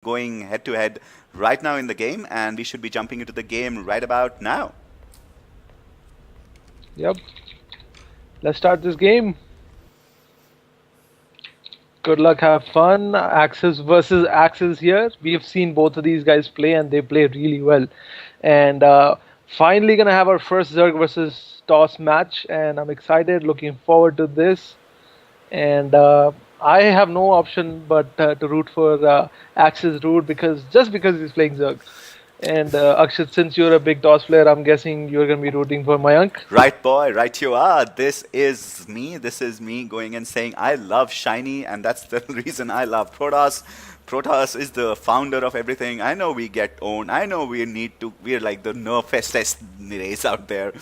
going head to head right now in the game, and we should be jumping into the game right about now. Yep. Let's start this game. Good luck, have fun. Axis versus Axis here. We have seen both of these guys play, and they play really well. And finally, gonna have our first Zerg versus Toss match, and I'm excited. Looking forward to this. And I have no option but to root for Axis root because he's playing Zerg. And Akshit, since you're a big Toss player, I'm guessing you're gonna be rooting for Mayank. Right, boy, right you are. This is me going and saying I love Shiny, and that's the reason I love Protoss. Protoss is the founder of everything. I know we get owned. I know we're like the nerfestest race out there.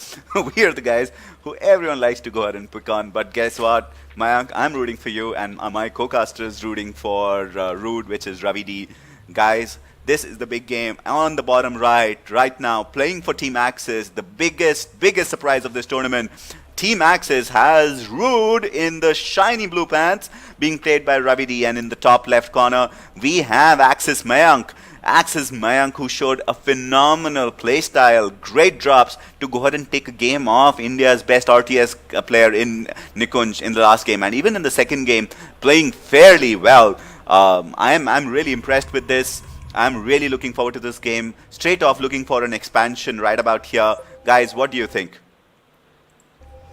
We are the guys who everyone likes to go ahead and pick on. But guess what, Mayank, I'm rooting for you, and my co-caster is rooting for Root, which is RaviD. Guys, this is the big game on the bottom right now, playing for Team Axis, the biggest surprise of this tournament. Team Axis has Rude in the shiny blue pants, being played by RaviD, and in the top left corner, we have Axis Mayank. Axis Mayank, who showed a phenomenal playstyle, great drops to go ahead and take a game off India's best RTS player in Nikunj in the last game, and even in the second game, playing fairly well. I'm really impressed with this. I'm really looking forward to this game. Straight off, looking for an expansion right about here. Guys, what do you think?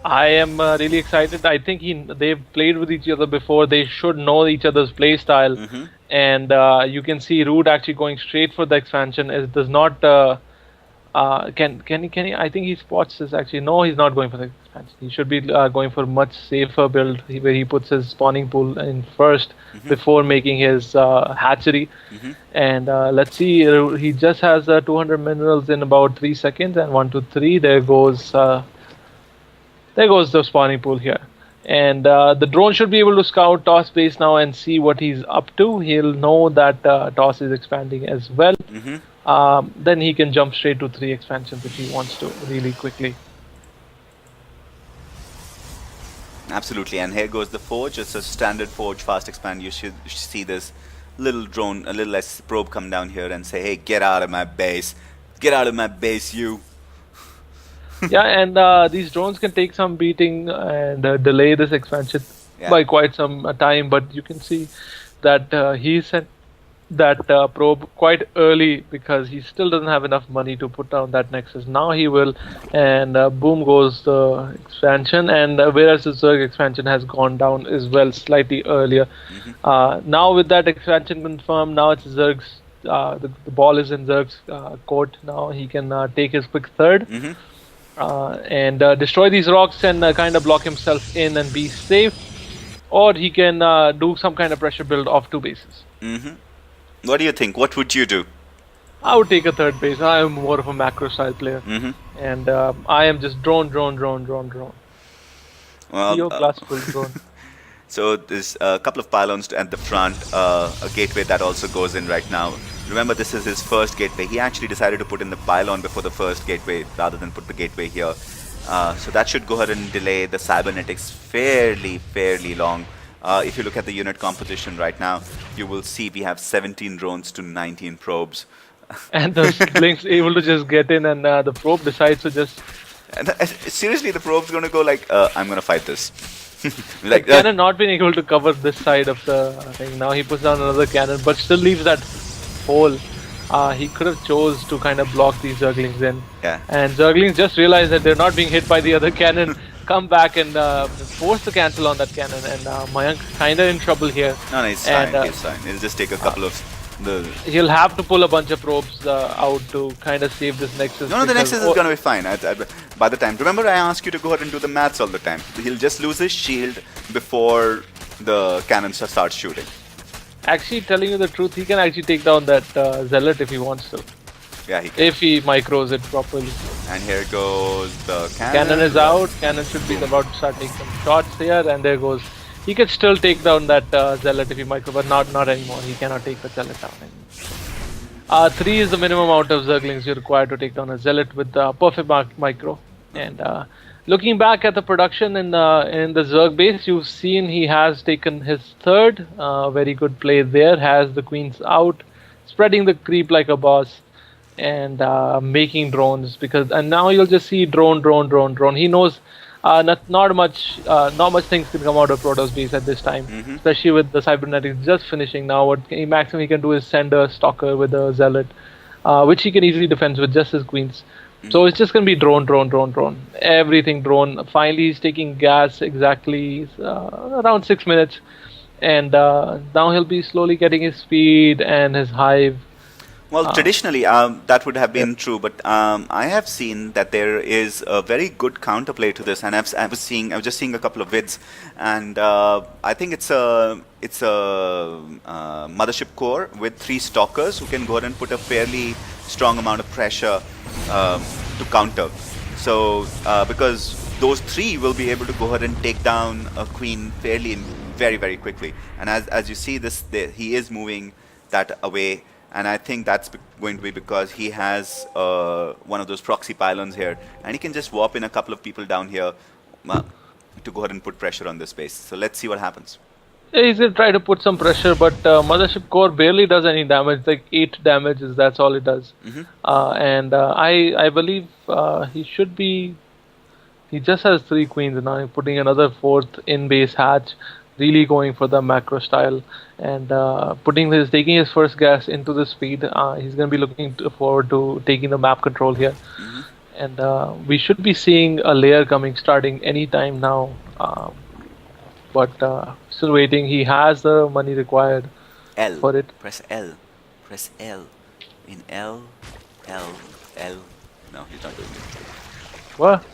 I am really excited. I think they've played with each other before. They should know each other's play style. And you can see Root actually going straight for the expansion. It does not. Can he? I think he spots this actually. No, he's not going for the expansion. He should be going for a much safer build where he puts his spawning pool in first before making his hatchery. And let's see. He just has 200 minerals in about 3 seconds. And 1, 2, 3. There goes the spawning pool here. And the drone should be able to scout Toss base now and see what he's up to. He'll know that Toss is expanding as well. Then he can jump straight to 3 expansions if he wants to really quickly. Absolutely, and here goes the Forge. It's a standard Forge fast expand. You should see this little drone, a little less probe come down here and say, hey, get out of my base. Get out of my base, you. Yeah, and these drones can take some beating and delay this expansion by quite some time, but you can see that he sent that probe quite early because he still doesn't have enough money to put down that Nexus. Now he will, and boom goes the expansion, and whereas the Zerg expansion has gone down as well slightly earlier. Now with that expansion confirmed, now it's Zerg's, the ball is in Zerg's court. Now he can take his quick third. And destroy these rocks and kind of block himself in and be safe, or he can do some kind of pressure build off 2 bases. What do you think? What would you do? I would take a 3rd base. I am more of a macro style player, and I am just drone. Well, plus full drone. So there's a couple of pylons at the front, a gateway that also goes in right now. Remember, this is his first gateway. He actually decided to put in the pylon before the first gateway rather than put the gateway here. So that should go ahead and delay the cybernetics fairly long. If you look at the unit composition right now, you will see we have 17 drones to 19 probes. And the Blink's able to just get in, and the probe decides to just... And, seriously, the probe's going to go like, I'm going to fight this. Like, cannon not being able to cover this side of the thing. Now he puts down another cannon, but still leaves that hole. He could have chose to kind of block these Zerglings in. And Zerglings just realize that they're not being hit by the other cannon. Come back and force the cancel on that cannon, and Mayank kind of in trouble here. No, it's fine. It's fine. It'll just take a couple of the. He'll have to pull a bunch of probes out to kind of save this Nexus. No, the Nexus is gonna be fine. By the time, remember, I asked you to go ahead and do the maths all the time. He'll just lose his shield before the cannon starts shooting. Actually, telling you the truth, he can actually take down that Zealot if he wants to. Yeah, he can. If he micros it properly. And here goes the cannon. Cannon is out. Cannon should be about to start taking some shots here, and there goes. He can still take down that Zealot if he micro, but not anymore. He cannot take the Zealot down anymore. 3 is the minimum amount of Zerglings you require to take down a Zealot with perfect micro. And looking back at the production in the Zerg base, you've seen he has taken his 3rd. Very good play there. Has the Queens out. spreading the creep like a boss, and making drones, and now you'll just see drone. He knows not much things can come out of Protoss base at this time, especially with the cybernetics just finishing. Now what maximum he can do is send a stalker with a zealot, which he can easily defend with just his queens. So it's just gonna be drone. Everything drone. Finally, he's taking gas exactly around 6 minutes, and now he'll be slowly getting his speed and his hive. Well, traditionally, that would have been true, but I have seen that there is a very good counterplay to this, and I was just seeing a couple of vids, and I think it's a mothership core with 3 stalkers who can go ahead and put a fairly strong amount of pressure to counter. So because those 3 will be able to go ahead and take down a queen very quickly, and as you see this, he is moving that away. And I think that's going to be because he has one of those proxy pylons here, and he can just warp in a couple of people down here to go ahead and put pressure on this base. So let's see what happens. Yeah, he's gonna try to put some pressure, but Mothership Core barely does any damage. Like 8 damages, that's all it does. And I believe he should be. He just has 3 queens now. Putting another 4th in base hatch. Really going for the macro style, and taking his first gas into the speed. He's going to be looking forward to taking the map control here, and we should be seeing a layer starting anytime now. But still waiting. He has the money required for it. Press L. Press L. In L. No, he's not doing it. What?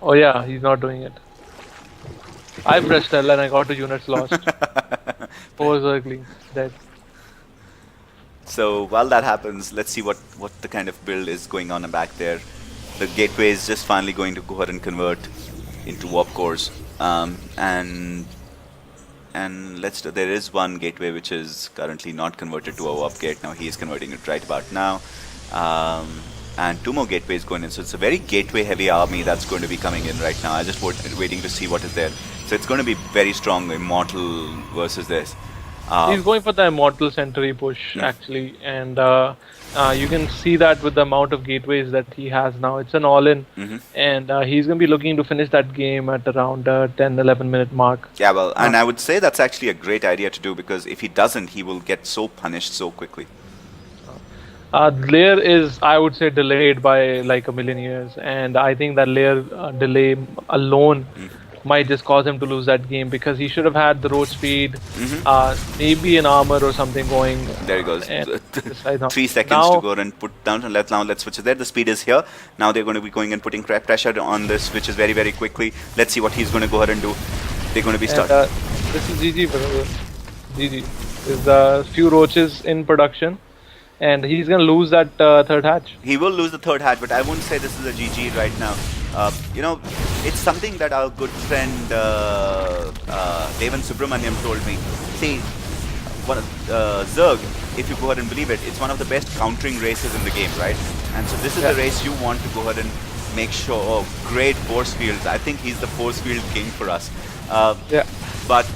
Oh yeah, he's not doing it. I pressed L and I got 2 units lost. 4 circling, dead. So while that happens, let's see what the kind of build is going on back there. The gateway is just finally going to go ahead and convert into warp cores. And there is one gateway which is currently not converted to a warp gate. Now he is converting it right about now. And 2 more gateways going in. So it's a very gateway heavy army that's going to be coming in right now. I just waiting to see what is there. So it's going to be very strong Immortal versus this. He's going for the Immortal Century push actually, and you can see that with the amount of gateways that he has now. It's an all-in, and he's going to be looking to finish that game at around 10-11 minute mark. Yeah, well, and I would say that's actually a great idea to do, because if he doesn't, he will get so punished so quickly. Layer is, I would say, delayed by like a million years, and I think that layer delay alone might just cause him to lose that game, because he should have had the road speed, maybe an armor or something going. There he goes. 3 seconds now, to go and put down. And let's switch it there. The speed is here. Now they're going to be going and putting pressure on this, which is very quickly. Let's see what he's going to go ahead and do. They're going to be starting. This is GG, brother. GG. There's a few roaches in production, and he's going to lose that 3rd hatch. He will lose the 3rd hatch, but I wouldn't say this is a GG right now. You know, it's something that our good friend Devan Subramaniam told me. See, Zerg, if you go ahead and believe it, it's one of the best countering races in the game, right? And so this is the race you want to go ahead and make sure. Great force fields. I think he's the force field king for us. But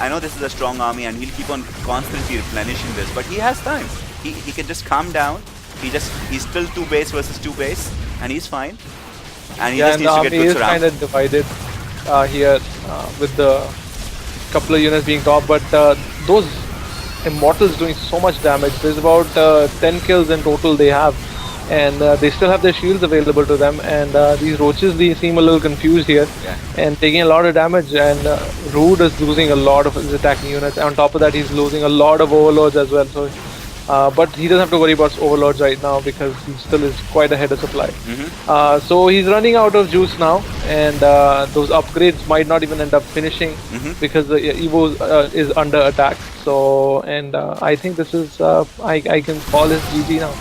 I know this is a strong army, and he'll keep on constantly replenishing this. But he has time. He can just calm down. He's still 2 base versus 2 base, and he's fine. And he just needs to get good surround. Kind of divided here with the couple of units being top, but those Immortals doing so much damage. There's about 10 kills in total they have, and they still have their shields available to them, and these roaches, they seem a little confused here and taking a lot of damage, and Rude is losing a lot of his attacking units. On top of that, he's losing a lot of overlords as well. So but he doesn't have to worry about overlords right now, because he still is quite ahead of supply. So he's running out of juice now, and those upgrades might not even end up finishing because the Evo is under attack. So, and I think this is, I can call this GG now.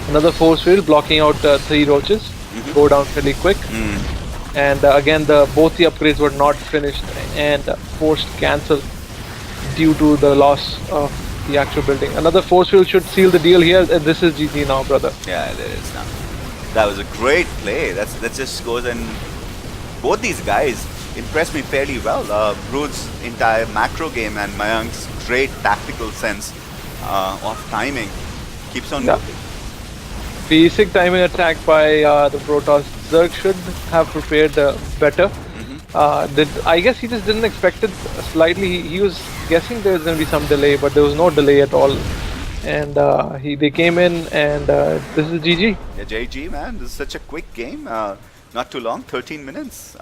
Another force field blocking out 3 roaches, go down really quick. And again, both the upgrades were not finished and forced cancel due to the loss of the actual building. Another force field should seal the deal here, and this is GG now, brother. Yeah, it is now. That was a great play. That just goes, and both these guys impressed me fairly well. Rude's entire macro game and Mayank's great tactical sense of timing keeps on Yeah. going. Basic timing attack by the Protoss. Zerg should have prepared better. I guess he just didn't expect it slightly. He was guessing there was going to be some delay, but there was no delay at all. And they came in, and this is GG. Yeah, JG, man, this is such a quick game. Not too long, 13 minutes.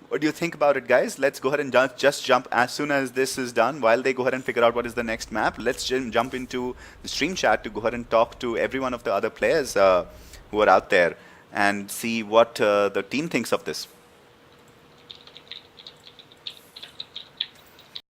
What do you think about it, guys? Let's go ahead and just jump as soon as this is done. While they go ahead and figure out what is the next map, let's jump into the stream chat to go ahead and talk to every one of the other players who are out there and see what the team thinks of this.